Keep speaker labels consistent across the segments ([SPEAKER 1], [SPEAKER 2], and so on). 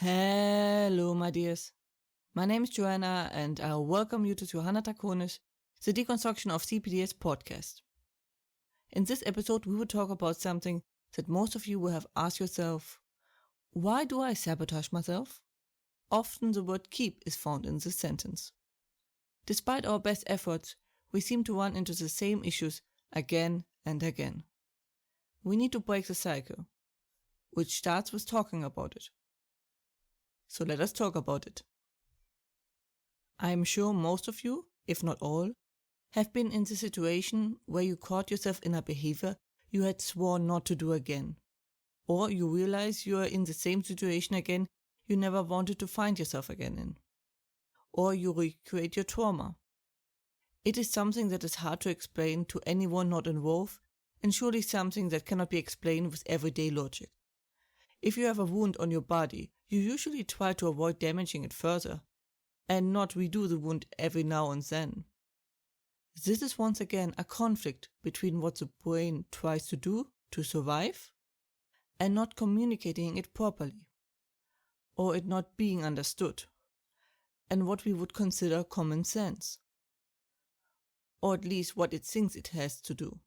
[SPEAKER 1] Hello, my dears. My name is Joanna, and I welcome you to Johanna Takonis, the Deconstruction of C-PTSD podcast. In this episode, we will talk about something that most of you will have asked yourself: why do I sabotage myself? Often the word keep is found in this sentence. Despite our best efforts, we seem to run into the same issues again and again. We need to break the cycle, which starts with talking about it. So let us talk about it. I am sure most of you, if not all, have been in the situation where you caught yourself in a behavior you had sworn not to do again. Or you realize you are in the same situation again you never wanted to find yourself again in. Or you recreate your trauma. It is something that is hard to explain to anyone not involved, and surely something that cannot be explained with everyday logic. If you have a wound on your body, you usually try to avoid damaging it further, and not redo the wound every now and then. This is once again a conflict between what the brain tries to do to survive and not communicating it properly, or it not being understood, and what we would consider common sense, or at least what it thinks it has to do.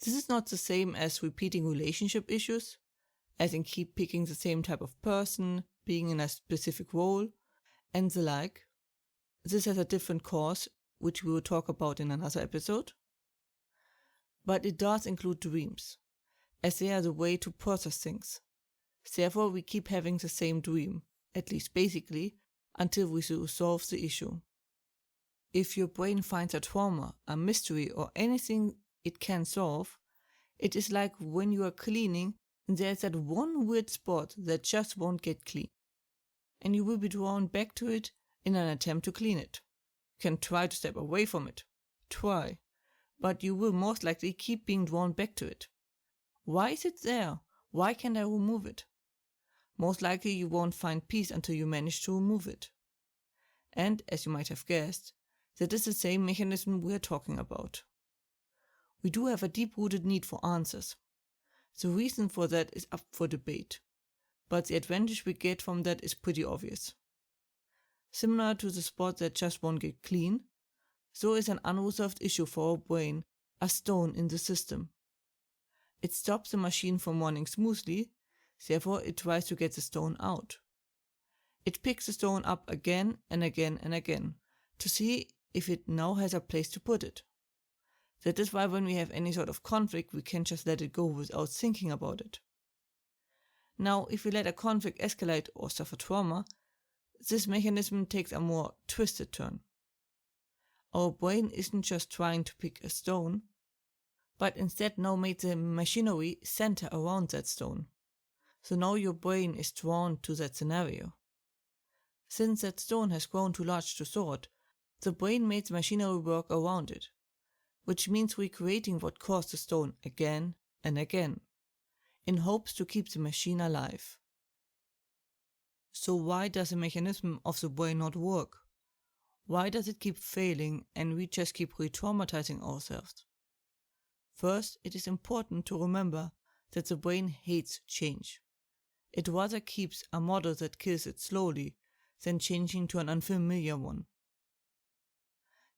[SPEAKER 1] This is not the same as repeating relationship issues, as in keep picking the same type of person, being in a specific role, and the like. This has a different cause, which we will talk about in another episode. But it does include dreams, as they are the way to process things. Therefore, we keep having the same dream, at least basically, until we resolve the issue. If your brain finds a trauma, a mystery, or anything it can solve, it is like when you are cleaning and there's that one weird spot that just won't get clean, and you will be drawn back to it in an attempt to clean it. You can try to step away from it. Try. But you will most likely keep being drawn back to it. Why is it there? Why can't I remove it? Most likely you won't find peace until you manage to remove it. And, as you might have guessed, that is the same mechanism we are talking about. We do have a deep-rooted need for answers. The reason for that is up for debate, but the advantage we get from that is pretty obvious. Similar to the spot that just won't get clean, so is an unresolved issue for our brain a stone in the system. It stops the machine from running smoothly, therefore it tries to get the stone out. It picks the stone up again and again and again to see if it now has a place to put it. That is why when we have any sort of conflict, we can just let it go without thinking about it. Now, if we let a conflict escalate or suffer trauma, this mechanism takes a more twisted turn. Our brain isn't just trying to pick a stone, but instead now made the machinery center around that stone. So now your brain is drawn to that scenario. Since that stone has grown too large to sort, the brain made the machinery work around it, which means recreating what caused the stone again and again, in hopes to keep the machine alive. So why does the mechanism of the brain not work? Why does it keep failing and we just keep re-traumatizing ourselves? First, it is important to remember that the brain hates change. It rather keeps a model that kills it slowly than changing to an unfamiliar one.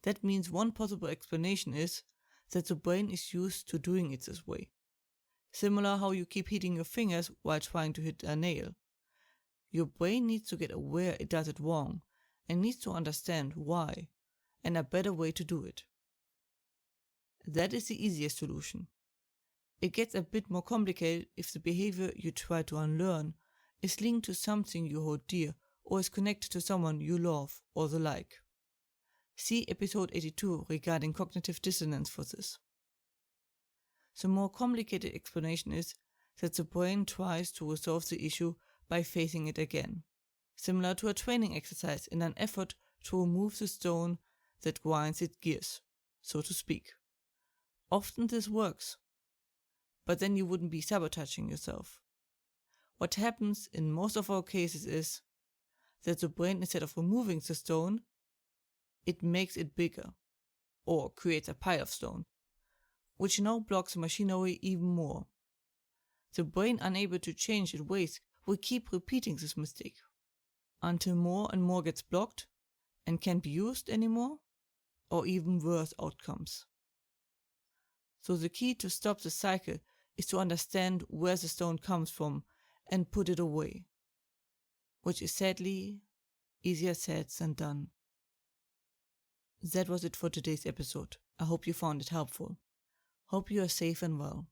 [SPEAKER 1] That means one possible explanation is that the brain is used to doing it this way. Similar how you keep hitting your fingers while trying to hit a nail. Your brain needs to get aware it does it wrong and needs to understand why and a better way to do it. That is the easiest solution. It gets a bit more complicated if the behavior you try to unlearn is linked to something you hold dear or is connected to someone you love or the like. See episode 82 regarding cognitive dissonance for this. The more complicated explanation is that the brain tries to resolve the issue by facing it again, similar to a training exercise in an effort to remove the stone that grinds its gears, so to speak. Often this works, but then you wouldn't be sabotaging yourself. What happens in most of our cases is that the brain, instead of removing the stone, it makes it bigger, or creates a pile of stone, which now blocks the machinery even more. The brain, unable to change its ways, we keep repeating this mistake until more and more gets blocked and can't be used anymore, or even worse outcomes. So the key to stop the cycle is to understand where the stone comes from and put it away, which is sadly easier said than done. That was it for today's episode. I hope you found it helpful. Hope you are safe and well.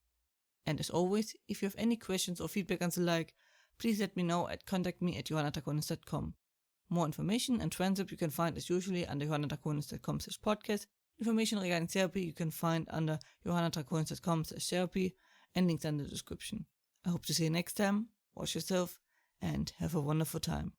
[SPEAKER 1] And as always, if you have any questions or feedback and the like, please let me know at contactme@johannatakonis.com. More information and transcript you can find as usually under johannatakonis.com/podcast. Information regarding therapy you can find under johannatakonis.com/therapy and links in the description. I hope to see you next time. Watch yourself and have a wonderful time.